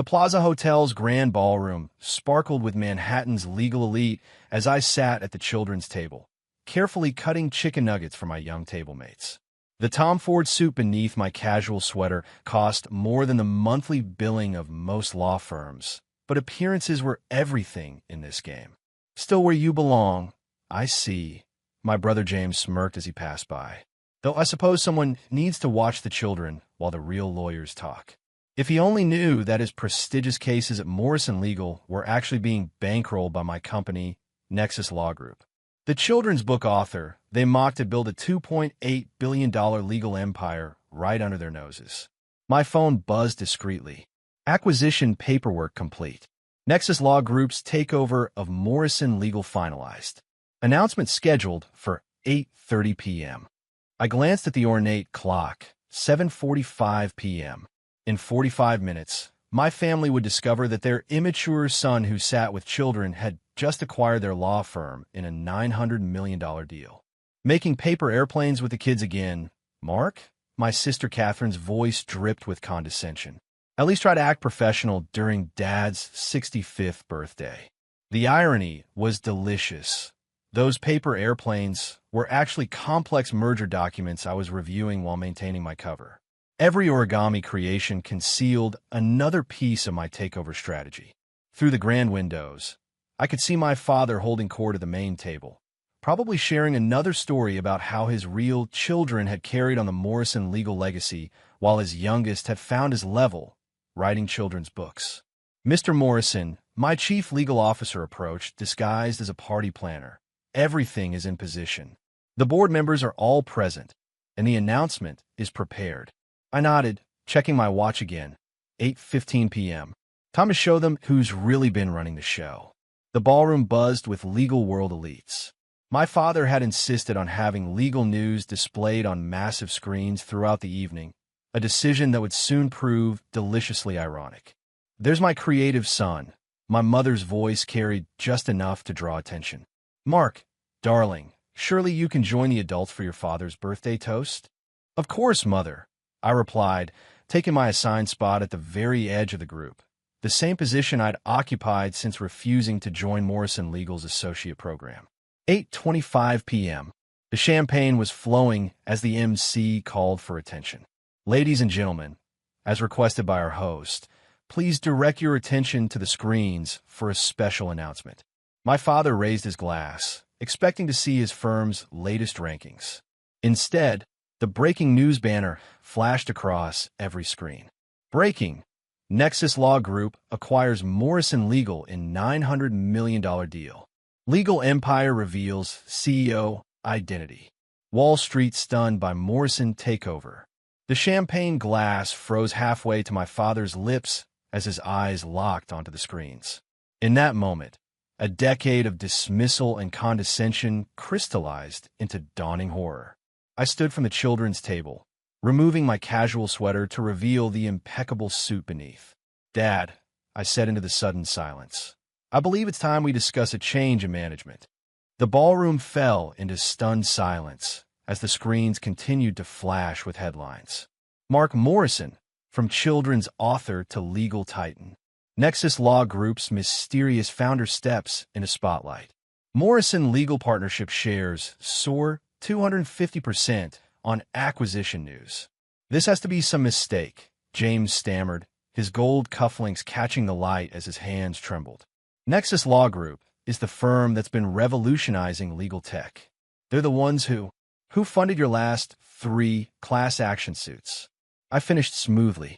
The Plaza Hotel's grand ballroom sparkled with Manhattan's legal elite as I sat at the children's table, carefully cutting chicken nuggets for my young tablemates. The Tom Ford suit beneath my casual sweater cost more than the monthly billing of most law firms, but appearances were everything in this game. Still where you belong, I see. My brother James smirked as he passed by. Though I suppose someone needs to watch the children while the real lawyers talk. If he only knew that his prestigious cases at Morrison Legal were actually being bankrolled by my company, Nexus Law Group. The children's book author they mocked to build a $2.8 billion legal empire right under their noses. My phone buzzed discreetly. Acquisition paperwork complete. Nexus Law Group's takeover of Morrison Legal finalized. Announcement scheduled for 8:30 p.m. I glanced at the ornate clock, 7:45 p.m. In 45 minutes, my family would discover that their immature son who sat with children had just acquired their law firm in a $900 million deal. Making paper airplanes with the kids again, Mark? My sister Catherine's voice dripped with condescension. At least try to act professional during Dad's 65th birthday. The irony was delicious. Those paper airplanes were actually complex merger documents I was reviewing while maintaining my cover. Every origami creation concealed another piece of my takeover strategy. Through the grand windows, I could see my father holding court at the main table, probably sharing another story about how his real children had carried on the Morrison legal legacy while his youngest had found his level, writing children's books. Mr. Morrison, my chief legal officer, approached, disguised as a party planner. Everything is in position. The board members are all present, and the announcement is prepared. I nodded, checking my watch again. 8:15 p.m. Time to show them who's really been running the show. The ballroom buzzed with legal world elites. My father had insisted on having legal news displayed on massive screens throughout the evening, a decision that would soon prove deliciously ironic. There's my creative son. My mother's voice carried just enough to draw attention. Mark, darling, surely you can join the adults for your father's birthday toast? Of course, Mother, I replied, taking my assigned spot at the very edge of the group, the same position I'd occupied since refusing to join Morrison Legal's associate program. 8:25 p.m. The champagne was flowing as the MC called for attention. Ladies and gentlemen, as requested by our host, please direct your attention to the screens for a special announcement. My father raised his glass, expecting to see his firm's latest rankings. Instead, the breaking news banner flashed across every screen. Breaking! Nexus Law Group acquires Morrison Legal in $900 million deal. Legal empire reveals CEO identity. Wall Street stunned by Morrison takeover. The champagne glass froze halfway to my father's lips as his eyes locked onto the screens. In that moment, a decade of dismissal and condescension crystallized into dawning horror. I stood from the children's table, removing my casual sweater to reveal the impeccable suit beneath. Dad, I said into the sudden silence, I believe it's time we discuss a change in management. The ballroom fell into stunned silence as the screens continued to flash with headlines. Mark Morrison, from children's author to legal titan. Nexus Law Group's mysterious founder steps into spotlight. Morrison Legal Partnership shares soar 250% on acquisition news. This has to be some mistake, James stammered, his gold cufflinks catching the light as his hands trembled. Nexus Law Group is the firm that's been revolutionizing legal tech. They're the ones who funded your last 3 class action suits. I finished smoothly.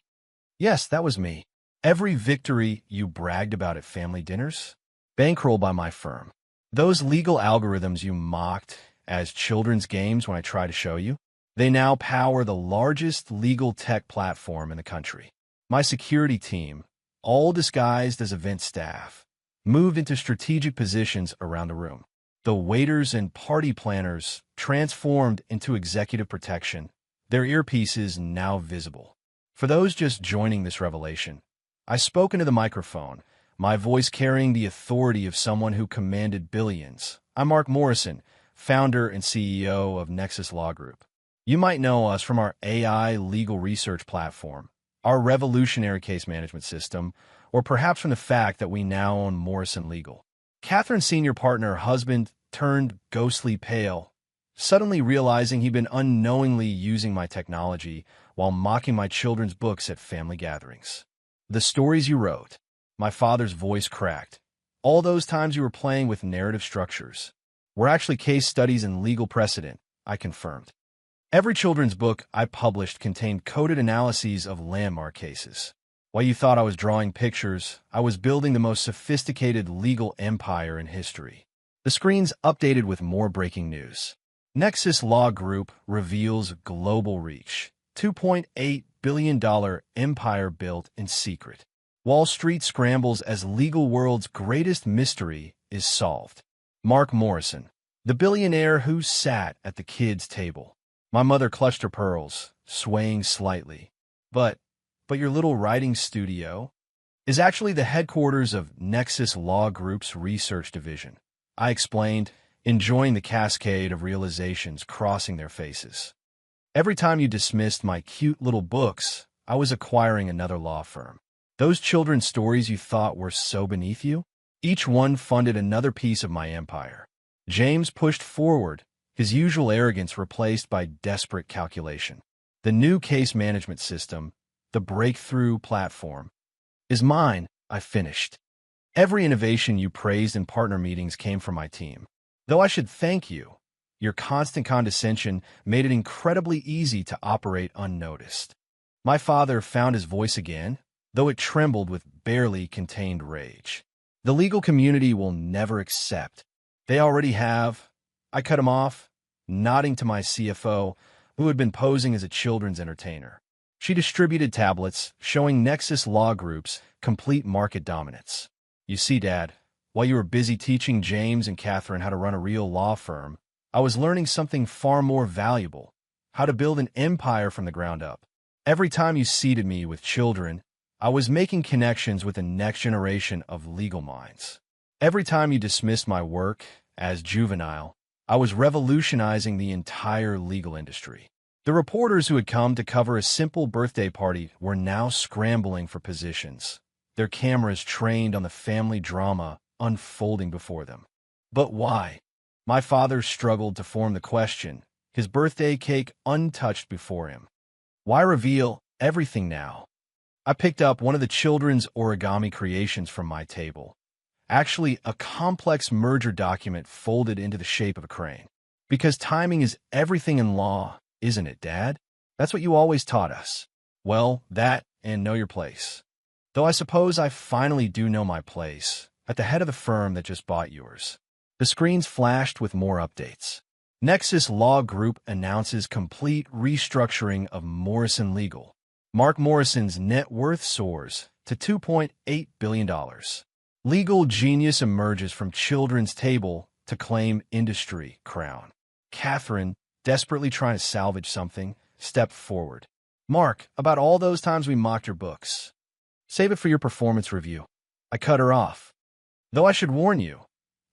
Yes, that was me. Every victory you bragged about at family dinners? Bankrolled by my firm. Those legal algorithms you mocked as children's games when I tried to show you? They now power the largest legal tech platform in the country. My security team, all disguised as event staff, moved into strategic positions around the room. The waiters and party planners transformed into executive protection, their earpieces now visible. For those just joining this revelation, I spoke into the microphone, my voice carrying the authority of someone who commanded billions. I'm Mark Morrison, founder and CEO of Nexus Law Group. You might know us from our AI legal research platform, our revolutionary case management system, or perhaps from the fact that we now own Morrison Legal. Catherine's senior partner, husband, turned ghostly pale, suddenly realizing he'd been unknowingly using my technology while mocking my children's books at family gatherings. The stories you wrote, my father's voice cracked. All those times you were playing with narrative structures were actually case studies in legal precedent, I confirmed. Every children's book I published contained coded analyses of landmark cases. While you thought I was drawing pictures, I was building the most sophisticated legal empire in history. The screens updated with more breaking news. Nexus Law Group reveals global reach. $2.8 billion empire built in secret. Wall Street scrambles as legal world's greatest mystery is solved. Mark Morrison, the billionaire who sat at the kids' table. My mother clutched her pearls, swaying slightly. But your little writing studio is actually the headquarters of Nexus Law Group's research division. I explained, enjoying the cascade of realizations crossing their faces. Every time you dismissed my cute little books, I was acquiring another law firm. Those children's stories you thought were so beneath you, each one funded another piece of my empire. James pushed forward, his usual arrogance replaced by desperate calculation. The new case management system, the breakthrough platform, is mine, I finished. Every innovation you praised in partner meetings came from my team. Though I should thank you, your constant condescension made it incredibly easy to operate unnoticed. My father found his voice again, though it trembled with barely contained rage. The legal community will never accept. They already have. I cut him off, nodding to my CFO, who had been posing as a children's entertainer. She distributed tablets showing Nexus Law Group's complete market dominance. You see, Dad, while you were busy teaching James and Catherine how to run a real law firm, I was learning something far more valuable, how to build an empire from the ground up. Every time you seated me with children, I was making connections with the next generation of legal minds. Every time you dismissed my work as juvenile, I was revolutionizing the entire legal industry. The reporters who had come to cover a simple birthday party were now scrambling for positions, their cameras trained on the family drama unfolding before them. But why? My father struggled to form the question, his birthday cake untouched before him. Why reveal everything now? I picked up one of the children's origami creations from my table. Actually, a complex merger document folded into the shape of a crane. Because timing is everything in law, isn't it, Dad? That's what you always taught us. Well, that and know your place. Though I suppose I finally do know my place, at the head of the firm that just bought yours. The screens flashed with more updates. Nexus Law Group announces complete restructuring of Morrison Legal. Mark Morrison's net worth soars to $2.8 billion. Legal genius emerges from children's table to claim industry crown. Catherine, desperately trying to salvage something, stepped forward. Mark, about all those times we mocked your books. Save it for your performance review. I cut her off. Though I should warn you,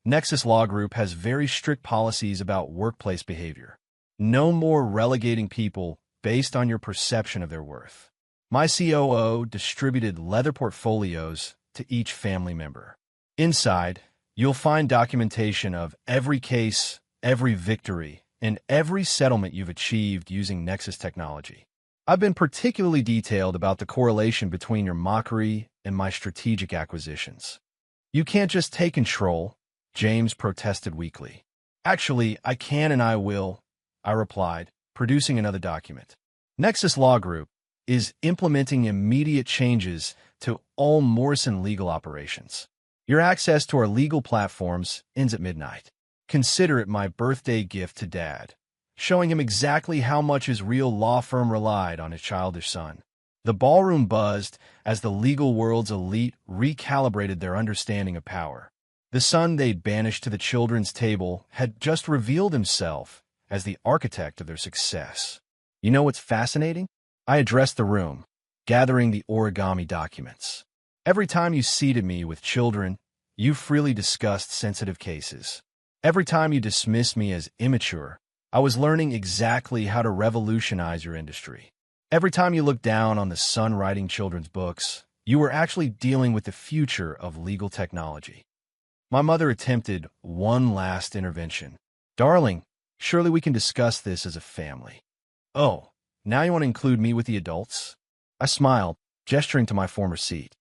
Nexus Law Group has very strict policies about workplace behavior. No more relegating people based on your perception of their worth. My COO distributed leather portfolios to each family member. Inside, you'll find documentation of every case, every victory, and every settlement you've achieved using Nexus technology. I've been particularly detailed about the correlation between your mockery and my strategic acquisitions. You can't just take control, James protested weakly. Actually, I can and I will, I replied, producing another document. Nexus Law Group is implementing immediate changes to all Morrison legal operations. Your access to our legal platforms ends at midnight. Consider it my birthday gift to Dad, showing him exactly how much his real law firm relied on his childish son. The ballroom buzzed as the legal world's elite recalibrated their understanding of power. The son they'd banished to the children's table had just revealed himself as the architect of their success. You know what's fascinating? I addressed the room, gathering the origami documents. Every time you seated me with children, you freely discussed sensitive cases. Every time you dismissed me as immature, I was learning exactly how to revolutionize your industry. Every time you look down on the son writing children's books, you were actually dealing with the future of legal technology. My mother attempted one last intervention. Darling, surely we can discuss this as a family. Oh, now you want to include me with the adults? I smiled, gesturing to my former seat.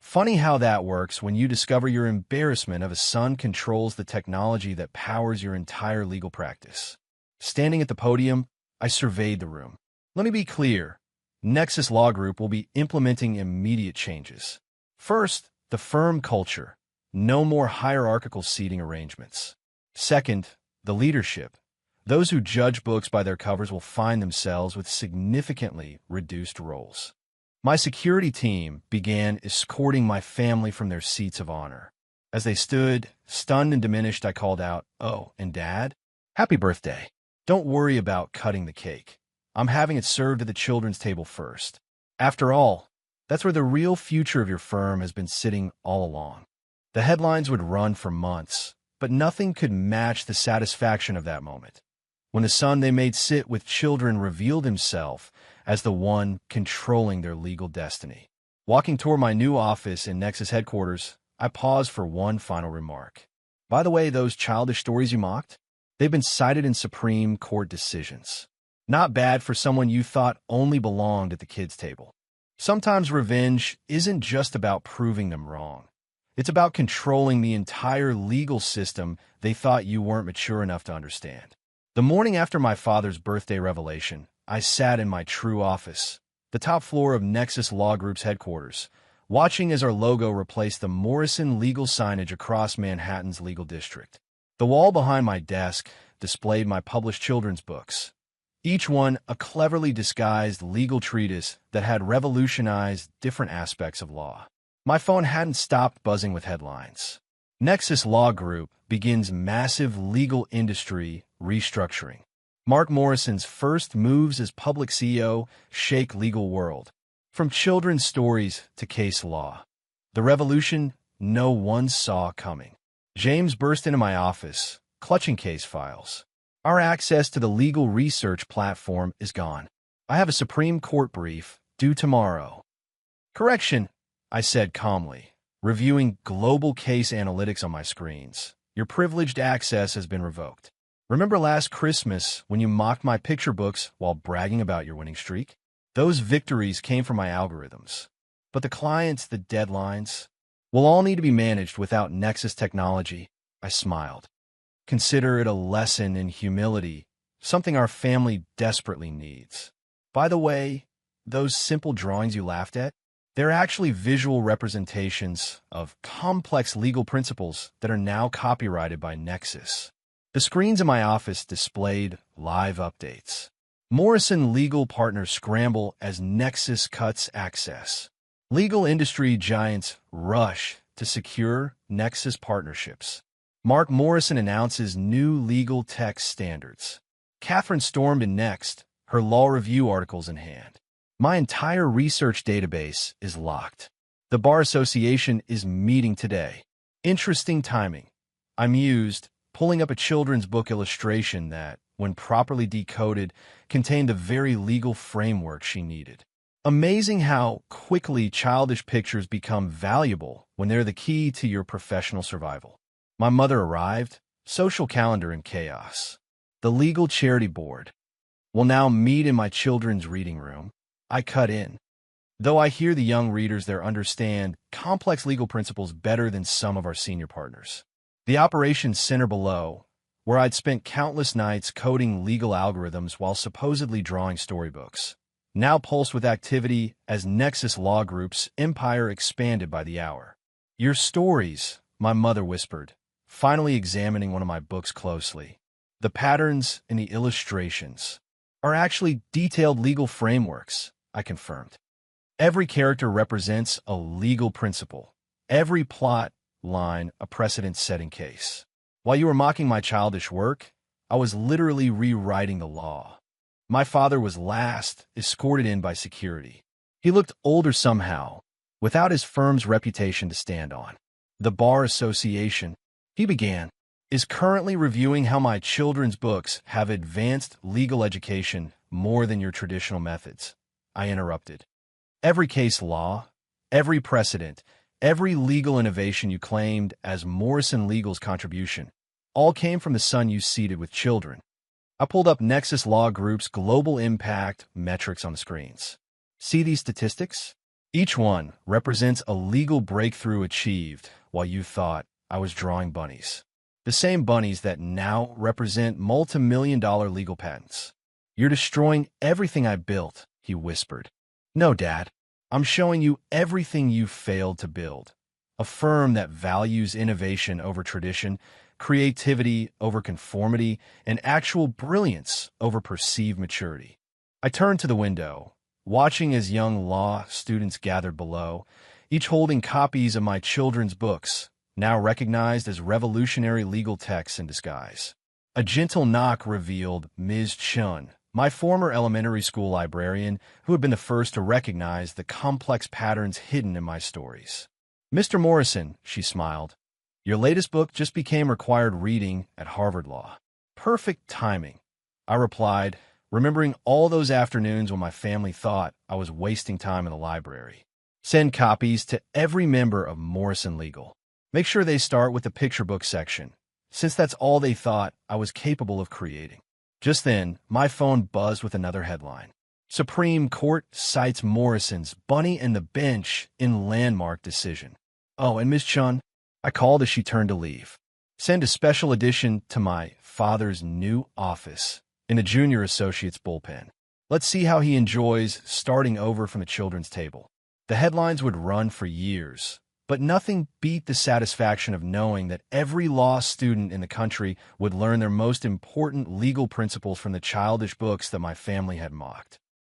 Funny how that works when you discover your embarrassment of a son controls the technology that powers your entire legal practice. Standing at the podium, I surveyed the room. Let me be clear. Nexus Law Group will be implementing immediate changes. First, the firm culture. No more hierarchical seating arrangements. Second, the leadership. Those who judge books by their covers will find themselves with significantly reduced roles. My security team began escorting my family from their seats of honor. As they stood, stunned and diminished, I called out, "Oh, and Dad? Happy birthday. Don't worry about cutting the cake. I'm having it served at the children's table first. After all, that's where the real future of your firm has been sitting all along." The headlines would run for months, but nothing could match the satisfaction of that moment, when the son they made sit with children revealed himself as the one controlling their legal destiny. Walking toward my new office in Nexus headquarters, I paused for one final remark. By the way, those childish stories you mocked, they've been cited in Supreme Court decisions. Not bad for someone you thought only belonged at the kids' table. Sometimes revenge isn't just about proving them wrong. It's about controlling the entire legal system they thought you weren't mature enough to understand. The morning after my father's birthday revelation, I sat in my true office, the top floor of Nexus Law Group's headquarters, watching as our logo replaced the Morrison legal signage across Manhattan's legal district. The wall behind my desk displayed my published children's books, each one a cleverly disguised legal treatise that had revolutionized different aspects of law. My phone hadn't stopped buzzing with headlines. Nexus Law Group begins massive legal industry restructuring. Mark Morrison's first moves as public CEO shake legal world. From children's stories to case law. The revolution no one saw coming. James burst into my office, clutching case files. Our access to the legal research platform is gone. I have a Supreme Court brief due tomorrow. Correction, I said calmly, reviewing global case analytics on my screens. Your privileged access has been revoked. Remember last Christmas when you mocked my picture books while bragging about your winning streak? Those victories came from my algorithms. But the clients, the deadlines, will all need to be managed without Nexus technology. I smiled. Consider it a lesson in humility, something our family desperately needs. By the way, those simple drawings you laughed at, they're actually visual representations of complex legal principles that are now copyrighted by Nexus. The screens in my office displayed live updates. Morrison legal partners scramble as Nexus cuts access. Legal industry giants rush to secure Nexus partnerships. Mark Morrison announces new legal tech standards. Catherine stormed in next, her law review articles in hand. My entire research database is locked. The Bar Association is meeting today. Interesting timing. I mused, pulling up a children's book illustration that, when properly decoded, contained the very legal framework she needed. Amazing how quickly childish pictures become valuable when they're the key to your professional survival. My mother arrived, social calendar in chaos. The legal charity board will now meet in my children's reading room. I cut in. Though I hear the young readers there understand complex legal principles better than some of our senior partners. The operations center below, where I'd spent countless nights coding legal algorithms while supposedly drawing storybooks, now pulsed with activity as Nexus Law Group's empire expanded by the hour. Your stories, my mother whispered, finally examining one of my books closely. The patterns and the illustrations are actually detailed legal frameworks, I confirmed. Every character represents a legal principle. Every plot line a precedent-setting case. While you were mocking my childish work, I was literally rewriting the law. My father was last, escorted in by security. He looked older somehow, without his firm's reputation to stand on. The Bar Association, he began, is currently reviewing how my children's books have advanced legal education more than your traditional methods. I interrupted. Every case law, every precedent, every legal innovation you claimed as Morrison Legal's contribution, all came from the son you seated with children. I pulled up Nexus Law Group's global impact metrics on the screens. See these statistics? Each one represents a legal breakthrough achieved while you thought I was drawing bunnies. The same bunnies that now represent multi-million-dollar legal patents. You're destroying everything I built, he whispered. No, Dad. I'm showing you everything you failed to build. A firm that values innovation over tradition, creativity over conformity, and actual brilliance over perceived maturity. I turned to the window, watching as young law students gathered below, each holding copies of my children's books, now recognized as revolutionary legal texts in disguise. A gentle knock revealed Ms. Chun, my former elementary school librarian, who had been the first to recognize the complex patterns hidden in my stories. Mr. Morrison, she smiled, your latest book just became required reading at Harvard Law. Perfect timing, I replied, remembering all those afternoons when my family thought I was wasting time in the library. Send copies to every member of Morrison Legal. Make sure they start with the picture book section, since that's all they thought I was capable of creating. Just then, my phone buzzed with another headline. Supreme Court cites Morrison's Bunny and the Bench in landmark decision. Oh, and Ms. Chun, I called as she turned to leave. Send a special edition to my father's new office in the junior associate's bullpen. Let's see how he enjoys starting over from the children's table. The headlines would run for years, but nothing beat the satisfaction of knowing that every law student in the country would learn their most important legal principles from the childish books that my family had mocked.